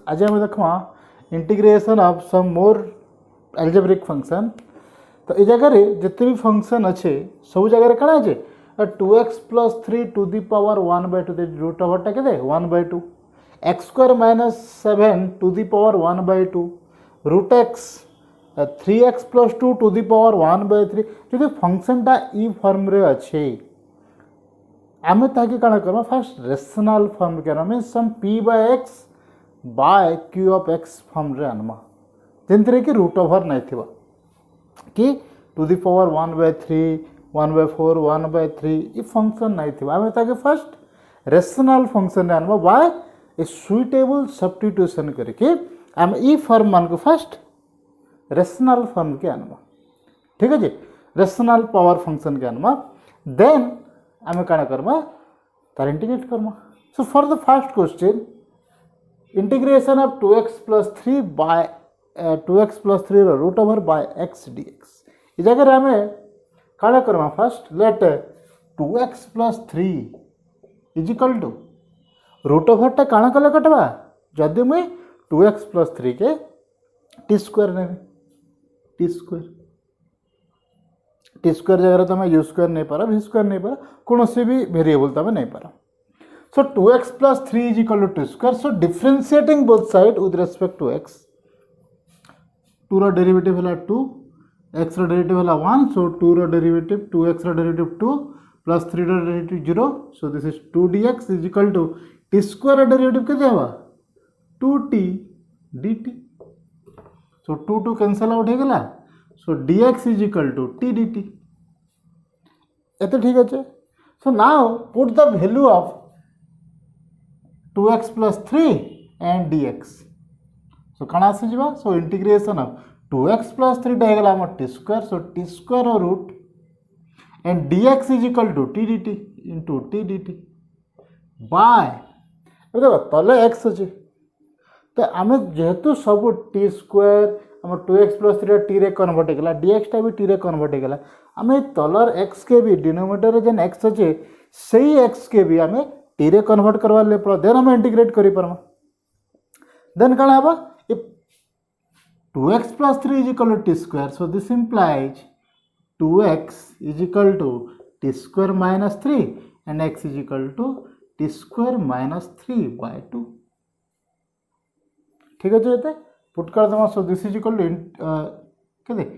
आज आम देखा integration of some more algebraic function. तो ये जगह जिते भी फंक्शन अच्छे सब जगह कण अच्छे 2x + 3 to the power 1/2 root ओवरटा के 1/2 x square minus 7 to the power 1/2 root x 3x + 2 to the power 1/3 जो फंक्शनटा ई फॉर्म रे अच्छे आम ताकि कण कर फास्ट रेशनल फॉर्म के mean some p/x by q of x form रे आनमा जंतरे कि रूट ओवर नहीं थिबा कि टू दी पावर 1/3 1/4 1/3 ये फंक्शन नहीं थी आम ताकि फर्स्ट रेशनल फंक्शन आनबा बाय ए सुइटेबल सब्स्टिट्यूशन करके आम ई फॉर्म मान को फर्स्ट रेशनल फॉर्म के आनबा ठीक है जी रेशनल पावर फंक्शन के आनबा देन आम कण करबा तार इंटीग्रेट करबा। So for the first question integration of 2x + 3 by 2x + 3 root over by x dx इस जगह आम कण करवा first let 2x + 3 equal to root ओवरटा कण कले कटवा जदि मुई 2x + 3 के टी स्क्वायर ने टी स्क्वायर जगह तुम यू स्क्वायर नहीं पार v स्क्वायर नहीं पार कौन भी वेरिएबल तुम नहीं पार। So 2x + 3 equal to 2 square. So differentiating both side with respect to x 2 रो डेरिवेटिव है 2 x रो डेरिवेटिव है 1 सो 2 रो डेरिवेटिव 2x रो डेरिवेटिव 2 प्लस 3 रो derivative 0 so this is 2 dx is equal to t square रो derivative केते हवा 2t dt सो 2 2 कैंसिल आउट हो गला so dx is equal to t dt एते ठीक আছে। So now put the value of 2x + 3 and dx so कण आसी जीवा सो इंटीग्रेशन ऑफ 2x + 3 टा हेगला हमर t square so t square root and dx is equal to t dt into t dt by देखो तले x अछि तो आम जेहेतु सब t स्क्वायर आम 2x + 3 t रे कन्वर्ट हेगला dx टा भी t रे कन्वर्ट हेगला आम तलर x के भी डिनोमिनेटर जेन x अछि सही x के भी आम t रे कन्वर्ट करवा ले पड़ देन आम इंटीग्रेट करि परमा देन कण हबा if 2x + 3 is equal to t square so this implies 2x is equal to t square minus 3 and x is equal to t square minus 3 by 2 ठीक है जो पुट कर दमा so this is equal to के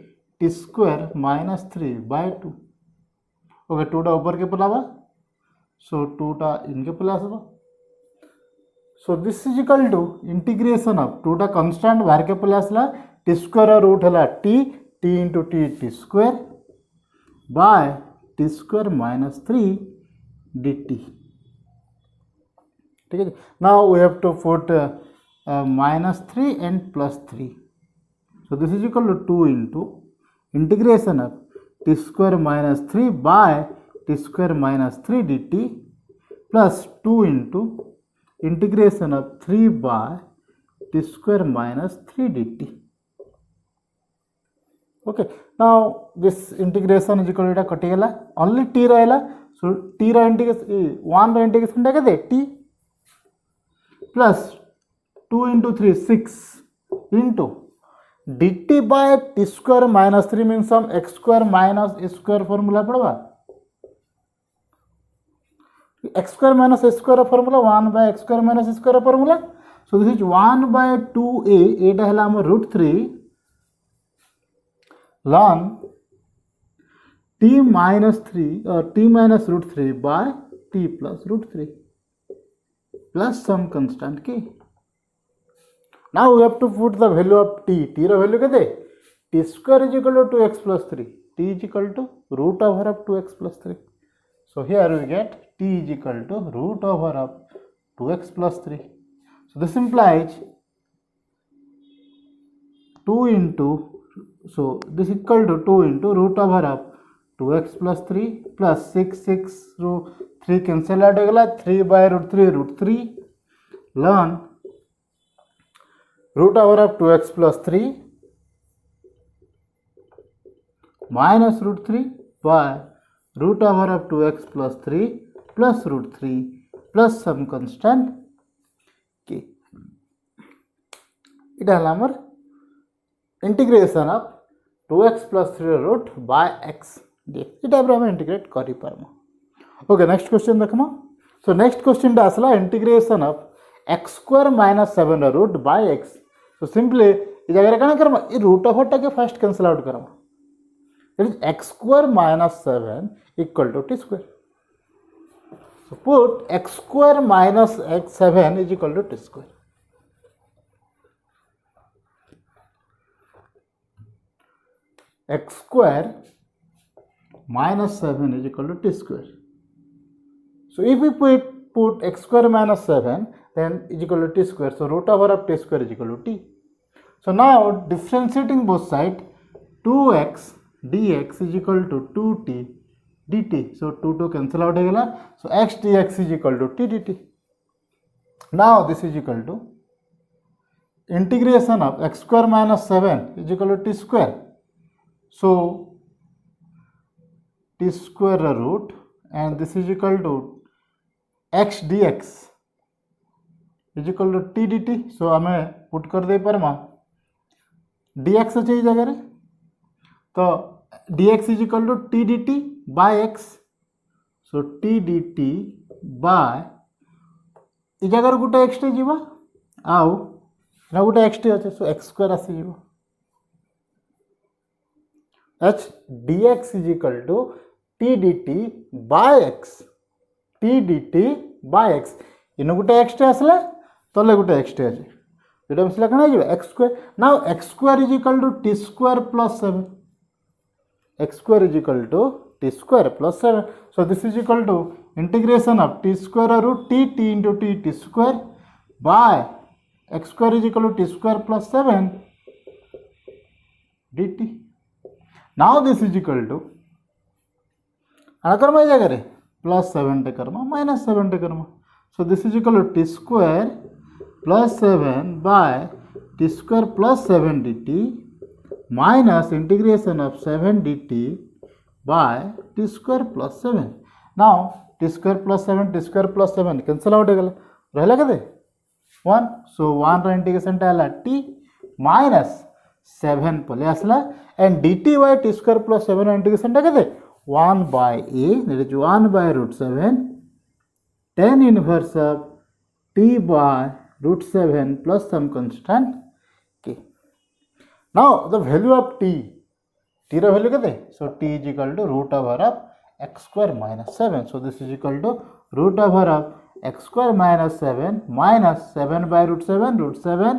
t square minus 3 by 2 okay 2 टा ऊपर के पलावा सो 2 टा इनके पला आसबा so this is equal to integration of 2 टा कांस्टेंट बाहर के पले आसला टी स्क्वायर रूट है t t into t square by t square minus 3 dt ठीक है। Now we have to put -3 and +3 so this is equal to 2 into integration of t square minus 3 by t square minus 3 dt plus 2 into integration of 3 by t square minus 3 dt okay now this integration is equal to कटि गला only t रहला so t रा integration 1 रा integration टा के t plus 2 into 3 6 into dt by t square minus 3 means some x square minus a square formula Padwa x square minus a square formula 1 by x square minus a square formula so this is 1 by 2a एटा हला हम √3 ln t minus 3 t minus √3 by t plus √3 plus some constant k now we have to put the value of t रा value केते t square is equal to 2x plus 3 t is equal to root over of 2x plus 3 so here we get t is equal to root over of 2x plus 3 so this implies 2 into so this equal to 2 into root over of 2x plus 3 plus 6 row 3 cancel out हो गला 3 by √3 ln root over of 2x plus 3 minus √3 by root over of 2x plus 3 plus √3 plus some constant k इटा हला हमर integration of 2x plus 3 root by x dx ये type हम integrate करि पारम। Okay next question देखमा। So next question टा आसला integration of x square minus 7 root by x। So simply इस जगह रे काना करमा ई रूट ओवर टा के फर्स्ट कैंसिल आउट करमा that is x square minus 7 equal to t square. So put x square minus x7 is equal to t square. X square minus 7 is equal to t square. So if we put x square minus 7 then is equal to t square. So root over of t square is equal to t. So now differentiating both sides 2x dx is equal to 2t dt. So 2 cancel out होगा. So x dx is equal to t dt. Now this is equal to integration of x square minus 7 is equal to t square. So t square root and this is equal to x dx is equal to t dt. So हमें put कर दे परमा dx अच्छे ही जगह रे तो dx is equal to t dt by x. So t dt by इस जगह गोटे x टे जीवा आउ ना गोटे x टे अच्छे. So x square आसी जीवा h dx is equal to t dt by x. t dt by x इन गोटे x टे आसला तले गोटे x टे अच्छे जेटा मिसला कना जीवा x square. Now x square is equal to t square plus 7. x square is equal to t square plus 7. So this is equal to integration of t square root t into t square by x square is equal to t square plus 7 dt. Now this is equal to Karma जगह plus 7 टे Karma minus 7 टे Karma. So this is equal to t square plus 7 by t square plus 7 dt minus integration of 7 dt by t square plus 7. Now t square plus 7 cancel out होगा रहला केते 1. So 1 रा integration टा हला t minus 7 पले आसला and dt by t square plus 7 रा integration टा केते 1 by a that is 1 by root 7 tan inverse of t by root 7 plus some constant k. Now the value of t रा value केते. So t is equal to root over of x square minus 7. So this is equal to root over of x square minus 7 minus 7 by root 7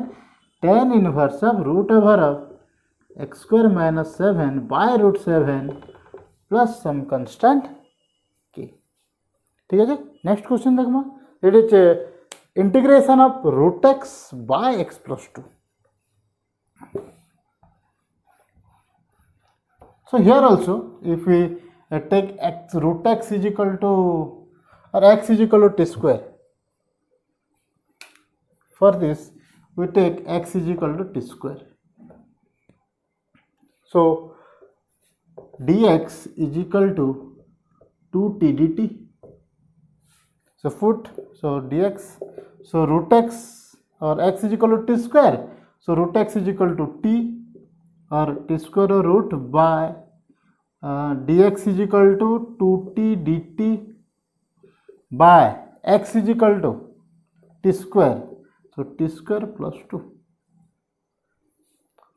tan inverse of root over of x square minus 7 by root 7 plus some constant k. ठीक है जी. Next question देखमा it is integration of root x by x plus 2. So here also if we take x root x is equal to or x is equal to t square. For this we take x is equal to t square. So dx is equal to 2t dt. So dx, so root x or x is equal to t square. So root x is equal to t or t square root by dx is equal to 2t dt by x is equal to t square. So t square plus 2.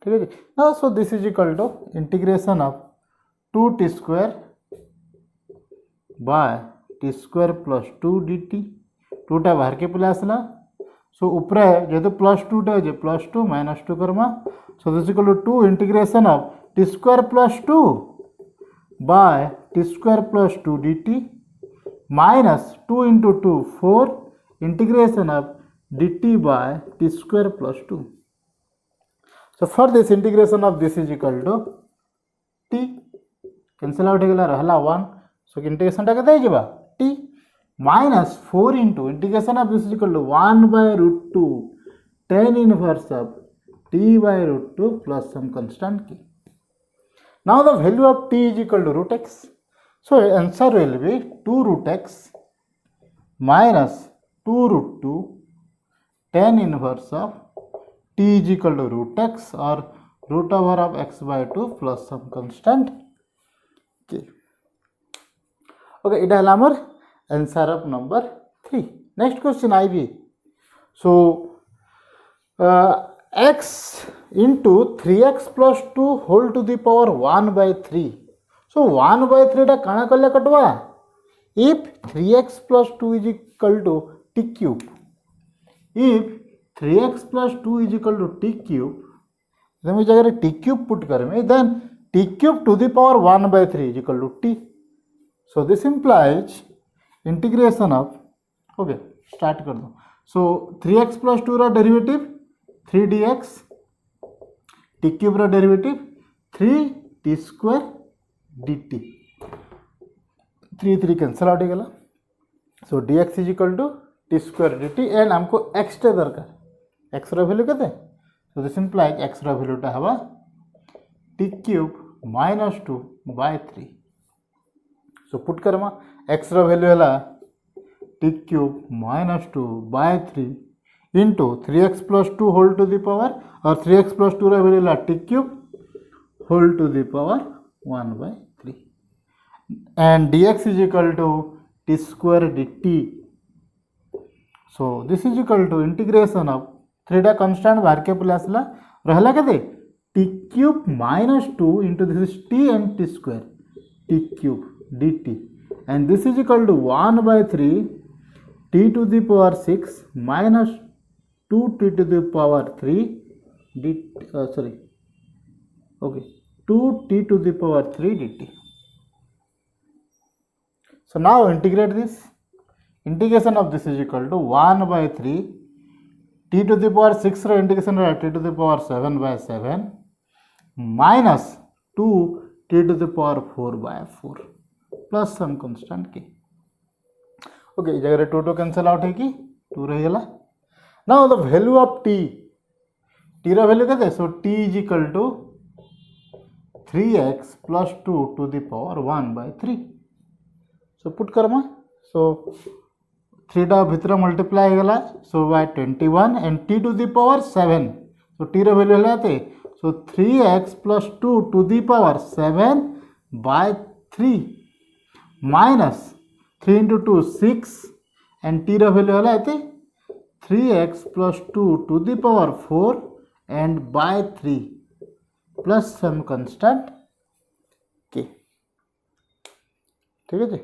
ठीक है जी. Now so this is equal to integration of 2t square by t square plus 2 dt. 2 टा बाहर के पले आसला. So ऊपर जेहेतु plus 2 टा जे प्लस 2 माइनस 2 करमा. So this is equal to 2 integration of t square plus 2 by t square plus 2 dt minus 2 into 2 4 integration of dt by t square plus 2. So for this integration of this is equal to t cancel out होगला रहला 1. So integration टा केते हिजबा t minus 4 into integration of this is equal to 1 by root 2 tan inverse of t by root 2 plus some constant k. Now the value of t is equal to root x. So answer will be 2 root x minus 2 root 2 tan inverse of t is equal to root x or root over of x by 2 plus some constant k. Okay, it is our answer of number 3. Next question I be. So x into 3x plus 2 whole to the power 1 by 3. So 1 by 3 टा काना कल्ले कटवा. If 3x plus 2 is equal to t cube, if 3x plus 2 is equal to t cube, then we जगह t cube put करेंगे, then t cube to the power 1 by 3 is equal to t. So this implies integration of, okay, start कर दो. So 3x plus 2 रा derivative 3 dx, t cube रा derivative 3 t square dt. 3 3 cancel out गला. So dx is equal to t square dt and हमको x टे दरकार. x रो value केते? सो दिस इंप्लाइज x रो वैल्यू टा हवा t cube minus 2 by 3. So put करमा x रो वैल्यू हला t cube minus 2 by 3 into 3x plus 2 whole to the power और 3x प्लस 2 रो वैल्यू हला t cube whole to the power 1 by 3 and dx is equal to t square dt. So this is equal to integration of 3 टा constant बाहर के पले आसला रहला केते t cube minus 2 into this is t and t square t cube dt and this is equal to 1 by 3 t to the power 6 minus 2t to the power 3 dt, 2t to the power 3 dt. So now integrate this. Integration of this is equal to 1 by 3 t to the power 6 row integration रा t to the power 7 by 7 minus 2 t to the power 4 by 4 plus some constant k. Okay, इस जगह 2 to cancel out है कि 2 रह गया. Now the value of t रा value कहते हैं. So t is equal to 3x plus 2 to the power 1 by 3. So put karma. So 3 टा भितर multiply गला. So by 21 and t to the power 7. So t रा value हला थे. So 3x plus 2 to the power 7 by 3 minus 3 into 2 6 and t रा value हला थे 3x plus 2 to the power 4 and by 3 plus some constant k. ठीक है जी.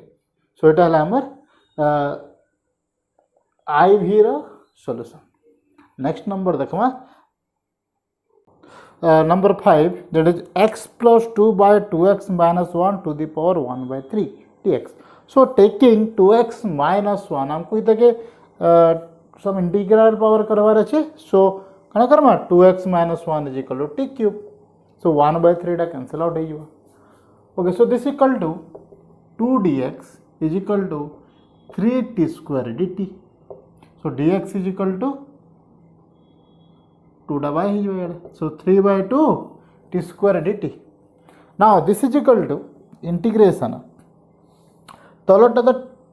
सो इटा हला हमर IV रो सॉल्यूशन. नेक्स्ट नंबर देखमा number 5, that is x plus 2 by 2x minus 1 to the power 1 by 3 dx. So taking 2x minus 1 हमको इता के some integral power करवार अच्छे. So कना Karma 2x minus 1 is equal to t cube. So 1 by 3 टा cancel out है जो. Okay, so this equal to 2 dx is equal to 3 t square dt. So dx is equal to 2 टा by है जो यार. So 3 by 2 t square dt. Now this is equal to integration तलटा तो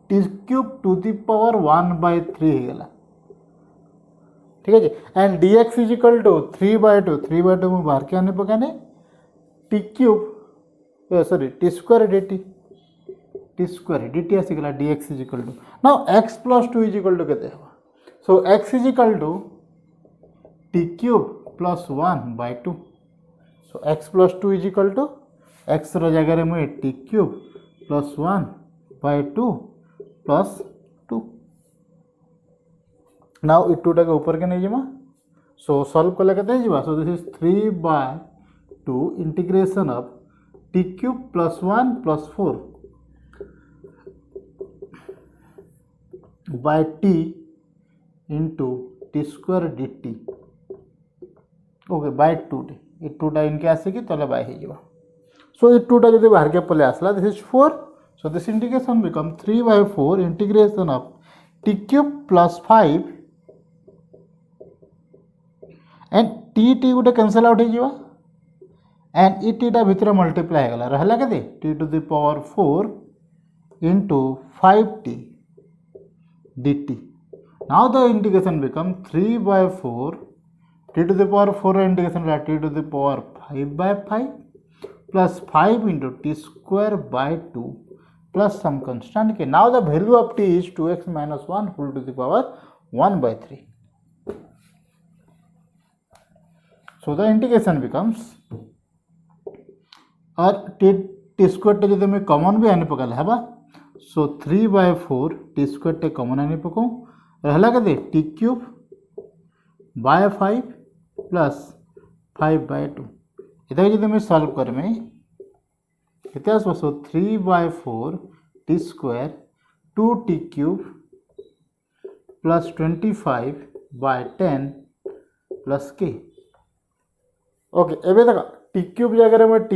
t cube to the power 1 by 3 है गला. ठीक है जी. And dx is equal to 3 by 2 में बाहर के आने पकाने t cube sorry t square dt आसीगला. dx is equal to now x plus 2 is equal to केते हवा. So x is equal to t cube plus 1 by 2. So x plus 2 is equal to x रो जगह रे मुझे t cube plus 1 by 2 plus 2. Now it 2 टाके ऊपर के नहीं जीमा. So solve कर लेते हैं जीवा. So this is 3 by 2 integration of t cube plus 1 plus 4 by t into t square dt. Okay, by 2t. ये 2 टा इनके आसे की तले by है जीवा. So ये 2 टा जो बाहर के पले आसला. This is 4. So this integration become 3 by 4 integration of t cube plus 5 and t गोटे कैंसल आउट हो एंड इ टी टा भितर मल्टीप्लाई होगा रहला के t to the power 4 into 5t dt. Now the integration become 3 by 4 t to the power 4 integration t to the power 5/5 plus 5 into t square by 2 plus some constant के. Now the value of t is 2x minus 1 whole to the power 1/3. So the integration becomes और T square टे जब कमन भी आनी पकाल है. सो 3/4 T square टे कमन आनी पकाऊ रहा के टी क्यूब बाय 5 प्लस 5/2 इतना जब सॉल्व करमे कितने आसो. सो 3/4 T square 2t cube plus 25/10 plus के. ओके एवं तक टी क्यूब जगह में टू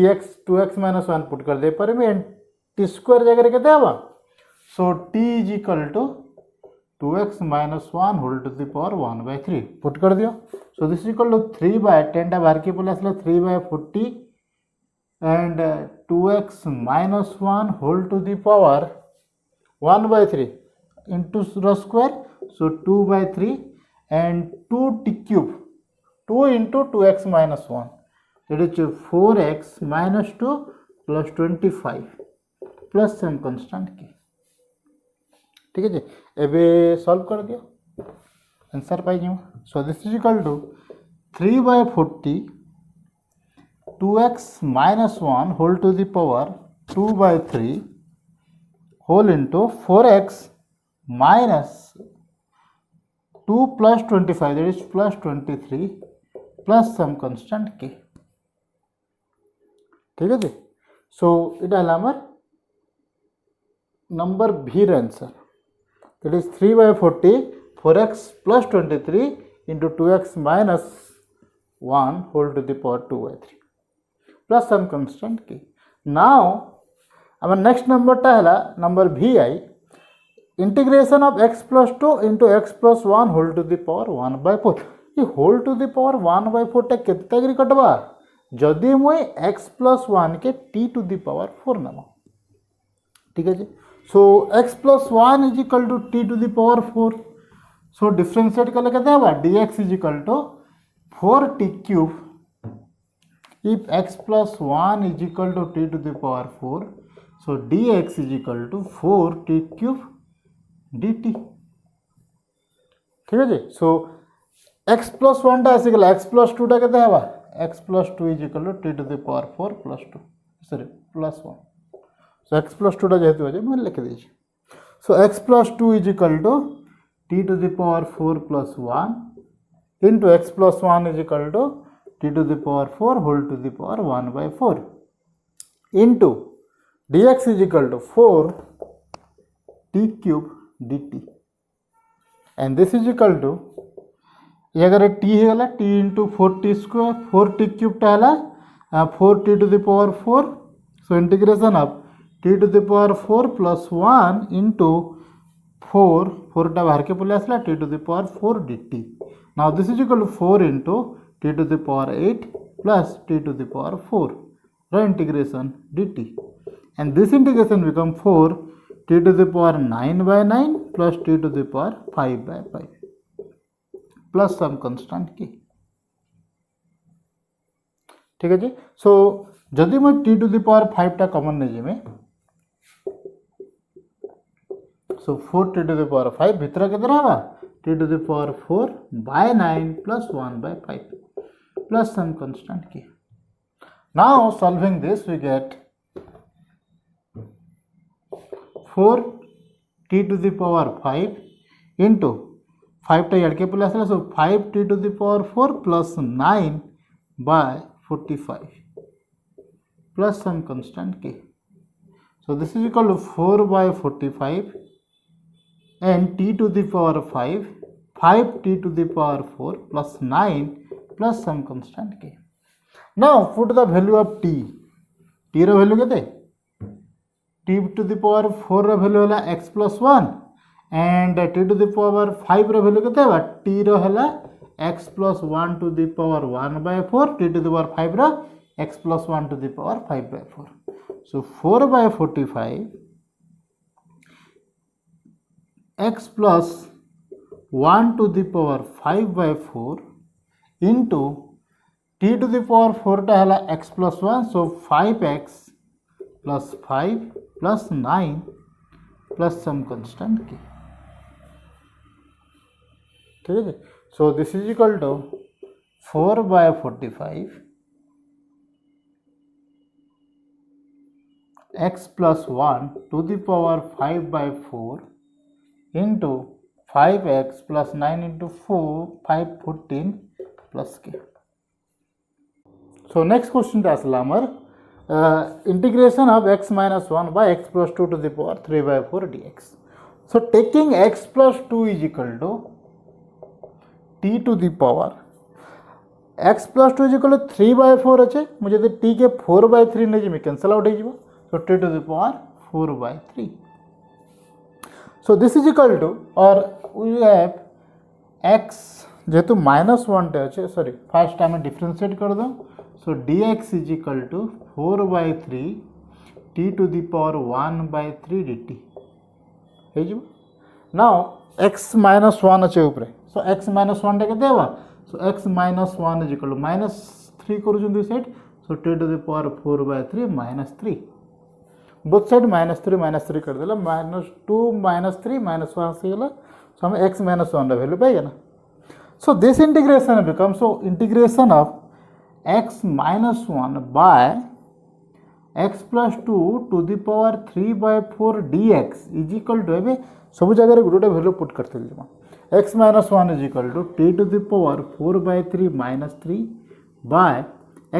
एक्स माइनस 1 पुट कर दे पर टी स्क्वायर जगह के. So t is equal to 2x minus 1 whole to the power 1/3 put कर दियो. So this is equal to 3/10 बाहर के बोले 3/40 and 2x minus 1 whole to the power 1/3 into square. So 2/3 and 2t cube 2 into 2x minus 1 that is 4x minus 2 plus 25 plus some constant k. ठीक है जी. एबे solve कर दियो answer पाई जाओ. So this is equal to 3/40 2x minus 1 whole to the power 2/3 whole into 4x minus 2 plus 25 that is plus 23 plus some constant k. ठीक है जी. सो इटा हमार नंबर भी answer that is 3/40 4x plus 23 into 2x minus 1 whole to the power 2/3 plus some constant k. Now our next number टा है number vi integration of x plus 2 into x plus 1 whole to the power 1/4. ये whole to the power 1/4 टा कितना गिरी कटवा जदि मुई x plus 1 के t to the power 4 नम. ठीक है जी. सो x plus 1 is equal to t to the power 4. So differentiate कले कहते हैं dx is equal to 4t cube. If x plus 1 is equal to t to the power 4, so dx is equal to 4t cube dt. ठीक है जी. सो x plus 1 टा ऐसे गला x plus 2 टा कहते हैं x plus 2 is equal to t to the power 4 plus 2 sorry plus 1. So x plus 2 जेहेतु हो जाए मैं लिख दीजिए. सो x plus 2 is equal to t to the power 4 plus 1 into x plus 1 is equal to t to the power 4 whole to the power 1/4 into dx is equal to 4 t cube dt and this is equal to ये अगर t है t into 4t square 4t cube टा है 4t to the power 4. So integration of t to the power 4 plus 1 into 4 टा बाहर के बोले आसला t to the power 4 dt. Now this is equal to 4 into t to the power 8 plus t to the power 4 the integration dt and this integration become 4 t to the power 9/9 plus t to the power 5/5 plus some constant k. ठीक है जी. सो जदि मैं t to the power 5 टा common नहीं जिमे so 4t to the power 5 भितर के रहा t to the power 4/9 plus 1/5 plus some constant k. Now solving this we get 4t to the power 5 into 5 टा यार के plus so 5t to the power 4 plus 9/45 plus some constant k. So this is equal to 4/45 and t to the power 5t to the power 4 plus 9 plus some constant k. Now put the value of t. t रो value केते t to the power 4 रो value होला x plus 1 and t to the power 5 रो value केते बा t रो होला x plus 1 to the power 1/4 t to the power 5 रो x plus 1 to the power 5/4. So 4/45 x plus 1 to the power 5/4 into t to the power 4 टा है x plus 1 so 5x plus 5 plus 9 प्लस some constant की। ठीक है, so this is equal to 4/45 x plus 1 to the power 5/4 into 5x plus 9 into 4 514 plus k. So next question to asla amar integration of x minus 1 by x plus 2 to the power 3/4 dx. So taking x plus 2 is equal to t to the power x plus 2 is equal to 3/4 अच्छे मुझे तो t के 4/3 नहीं जी cancel out हो। So t to the power 4/3. So this is equal to or we have x जेहेतु -1 टे अच्छे sorry fast आम डिफरेंशिएट कर दो। सो dx is equal to 4/3 t to the power 1/3 dt हो जी। नाउ x -1 अच्छे ऊपर सो x -1 टे केते हेबा so x -1 is equal to -3 करूछन सेट so t to the power 4/3 -3 both side -3 कर देला -2 -3 -1 से गला सो हमें x -1 वैल्यू पाएगा ना। So this integration become so integration of x -1 by x plus 2 to the power 3/4 dx is equal to एबे सब जगह गोटे वैल्यू पुट करते जमा x -1 is equal to t to the power 4/3 -3 by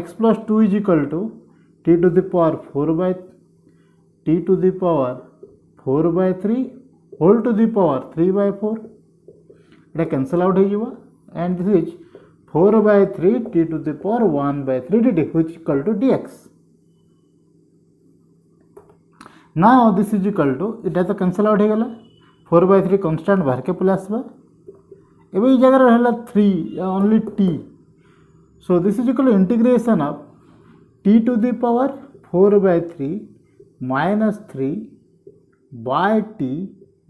x plus 2 is equal to t to the power 4/3 t to the power 4/3 whole to the power 3/4 এটা cancel out हो and this is 4/3 t to the power 1/3 dt which equal to dx. now this is equal to এটা तो cancel out हो गला 4/3 constant बाहर के plus बा एबे ई जगह रहला 3 only t so this is equal to integration of t to the power 4/3 -3 by t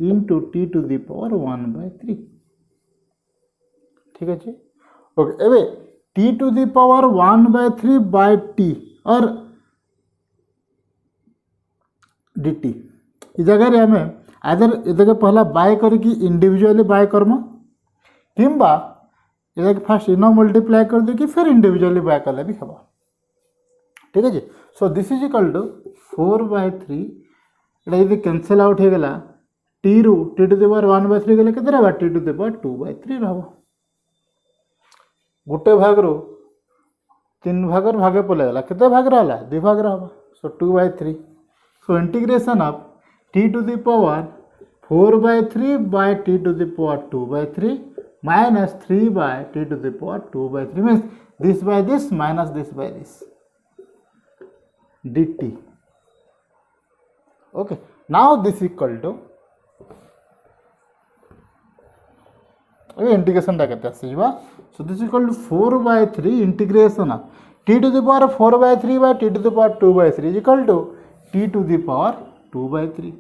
into t to the power 1/3 ठीक है ओके एबे t to the power 1/3 by t और dt इस जगह रे हमें आदर इधर पहला बाय करके इंडिविजुअली बाय करम किंबा इधर फर्स्ट इनो मल्टीप्लाई कर दे कि फिर इंडिविजुअली बाय करले भी हबा। ठीक है जी, so this is equal to 4/3 এটা যদি कैंसल आउट हो गला t रू t to the power 1/3 गले केते रहबा t to the power 2/3 रहबा। गोटे भाग रो 3 भागर भागे पले गला केते भाग रहला 2 भाग रहबा सो 2/3 सो integration of t to the power 4/3 by t to the power 2/3 minus 3 by t to the power 2/3 means this by this minus this by this dt. Okay, now this equal to integration टा केते आसीबा so this equal to 4/3 integration of t to the power 4/3 by t to the power 2/3 is equal to t to the power 2/3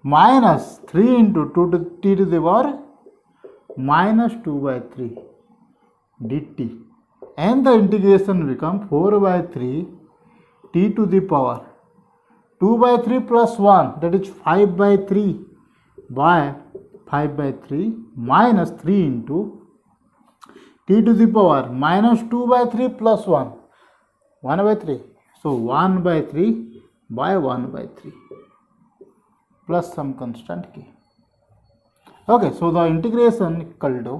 minus 3 into 2 to t to the power minus 2/3 dt and the integration become 4/3 t to the power 2/3 plus 1 that is 5/3 by 5/3 minus 3 into t to the power minus 2/3 plus 1 1/3 so 1/3 by 1/3 plus some constant k. Okay, so the integration equal to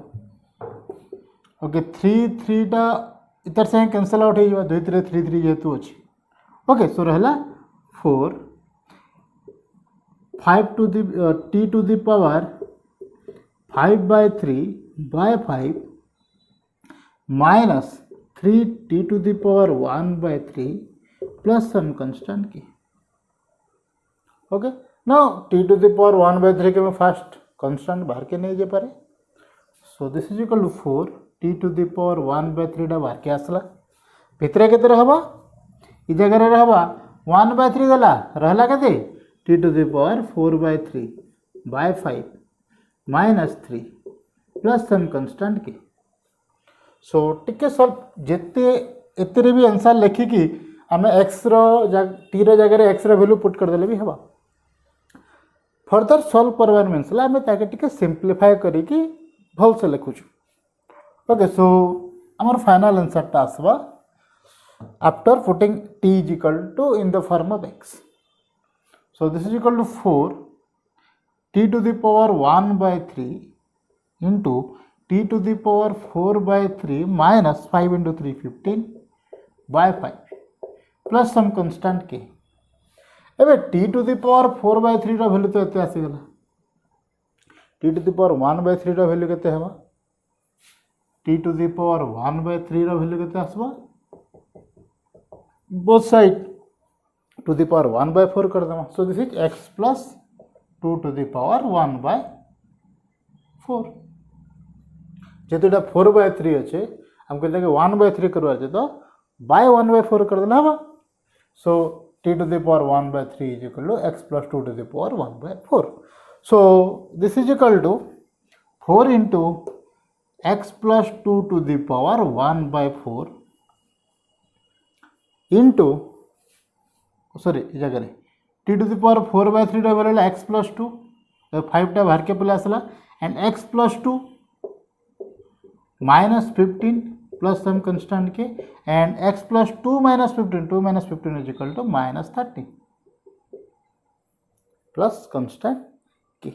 okay 3 टा इधर से cancel out हो जाए 2 3 3 3 जेतु अछि। Okay so रहला 4 5 to the t to the power 5/3 by 5 minus 3 t to the power 1/3 plus some constant k. Okay, now t to the power 1/3 के मैं first constant बाहर के नहीं जे पारे so this is equal to 4 t to the power 1/3 डा बाहर के आसला भितरे केते रहबा इ जगह रहबा 1/3 गला रहला केते t to the power 4/3 by 5 minus 3 plus some constant k. सो टिके सॉल्व जेते एतरे भी आंसर लिखिकी आम एक्स टी जगह एक्स वैल्यू पुट करदे भी हवा फर्दर सॉल्व करवार मीन्स आम टे सिंप्लीफाए करिकी भल से लिखुचु ओके सो आमर फाइनल आंसर आसवा after putting t is equal to in the form of x. So this is equal to 4 t to the power 1 by 3 into t to the power 4 by 3 minus 5 into 3 15 by 5 plus some constant k. एबे t to the power 4 by 3 रो value तो एते आसीगला t to the power 1 by 3 रो value केते हेबा t to the power 1 by 3 रो value केते आसबा both side to the power 1 by 4 कर देमा so this is x plus 2 to the power 1 by 4 जेतो एटा 4 by 3 अच्छे हमको लगे 1 by 3 करवा छै तो by 1 by 4 कर देना हबा so t to the power 1 by 3 is equal to x plus 2 to the power 1 by 4 so this is equal to 4 into x plus 2 to the power 1 by 4 into sorry जगह t to the power 4 by 3 double x plus 2 5 टा बाहर के पहले आसला and x plus 2 minus 15 plus some constant k and x plus 2 minus 15 is equal to minus 30 plus constant k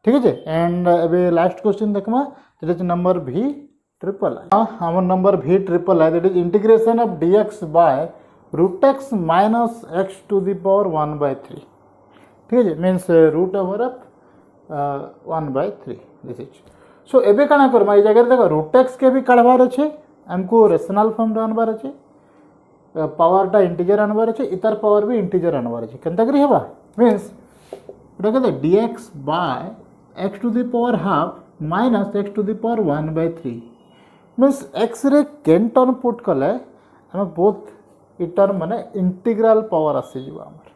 ठीक है and अबे last question देखमा that is number v triple our number v triple है that is integration of dx by root x minus x to the power 1 by 3 ठीक है means root over of 1 by 3 this is so एबे काना करमा ई जगह देखो root x के भी काढबार अछि हमको रेशनल फॉर्म रे आनबार अछि पावर टा इंटीजर आनबार अछि इतर पावर भी इंटीजर आनबार अछि केनता करी हेबा मीन्स एटा कहते dx by x to the power half minus x to the power 1 by 3 means x रे केन टर्म पुट कले हम बोथ इ टर्म माने इंटीग्रल पावर आसी जीवा हमर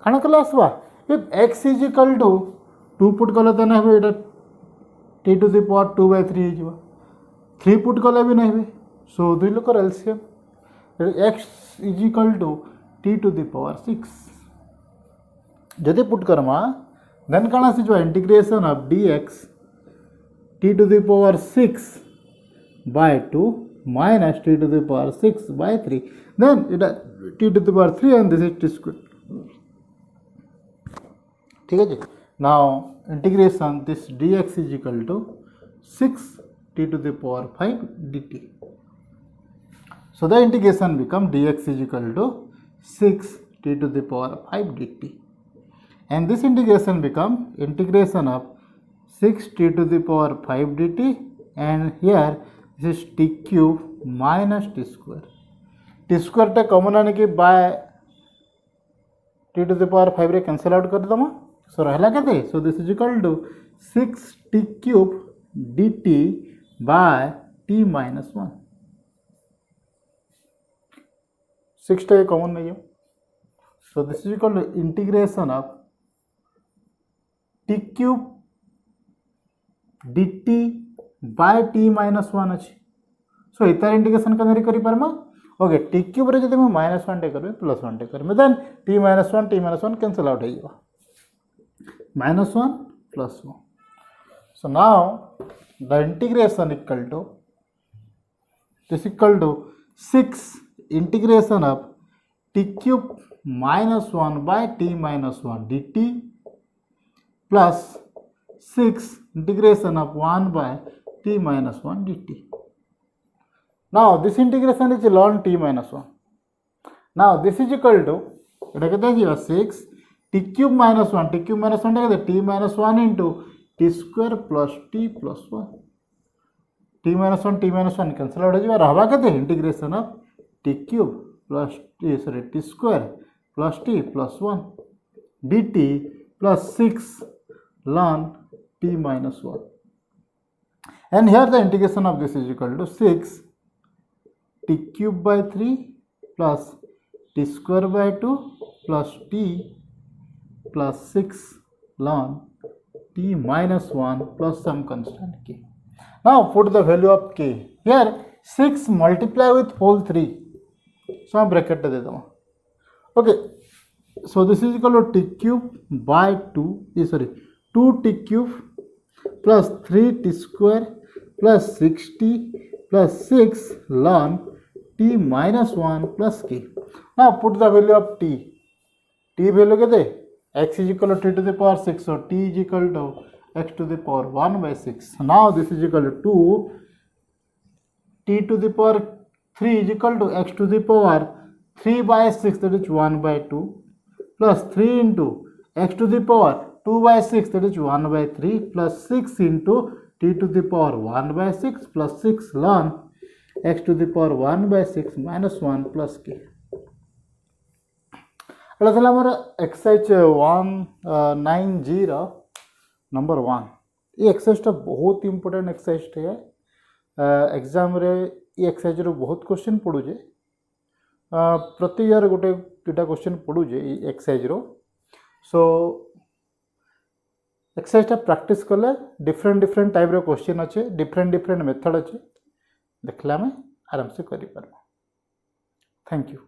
खाना कले आसबा if x is equal to 2 put कले त नै होबे एटा t to the power 2 by 3 जीवा 3 पुट कले भी नै होबे सो दुई लोकर LCM x is equal to t to the power 6 जदि पुट करमा देन काना आसी जीवा integration of dx t to the power 6 by 2 minus t to the power 6 by 3 then it t to the power 3 and this is t square ठीक है जी now integration this dx is equal to 6 t to the power 5 dt so the integration become dx is equal to 6 t to the power 5 dt and this integration become integration of 6 t to the power 5 dt and here this is t cube minus t square टा common आने की bye t to the power 5 रे cancel out कर दमा so रहला केते so this is equal to 6 t cube dt by t minus 1 6 टा common नहीं है so this is equal to integration of t cube dt by t minus 1 अच्छी सो इतर इंटीग्रेशन का करी परमा ओके t क्यूब रे जदि मैं -1 टे करबे +1 टे करबे then t minus 1 cancel out हो जाइबा -1 +1 so now the integration equal to this equal to 6 integration of t cube -1 by t minus 1 dt plus 6 integration of 1 by t minus 1 dt. Now this integration is ln t minus 1. Now this is equal to 6 t cube minus 1 t minus 1 into t square plus t plus 1 t minus 1 cancel out हो रहबा केते integration of t cube plus t square plus t plus 1 dt plus 6 ln t minus 1 and here the integration of this is equal to 6 t cube by 3 plus t square by 2 plus t plus 6 ln t minus 1 plus some constant k. Now put the value of k. Here 6 multiply with whole 3. So हम bracket दे देता हूँ. Okay. So this is equal to t cube by 2. Sorry, 2t cube plus 3t square plus 6t plus 6 ln t minus 1 plus k. Now put the value of t. T value के दे x is equal to t to the power 6. So t is equal to x to the power 1 by 6. Now this is equal to 2 t to the power 3 is equal to x to the power 3 by 6, that is 1 by 2, plus 3 into x to the power 2 by 6, that is 1 by 3, plus 6 into t to the power 1 by 6 plus 6 ln x to the power 1 by 6 minus 1 plus k. Exercise 190 number 1. ये exercise बहुत important exercise है. Exam रे ये exercise रो बहुत question पड़ुजे. प्रति year गोटे दुटा question पड़ुजे exercise रो. So exercise practice कले डिफरेंट डिफरेंट टाइप रो क्वेश्चन अच्छे, डिफरेंट डिफरेंट मेथड अच्छे, देखला में आराम से करि पारबो. Thank you.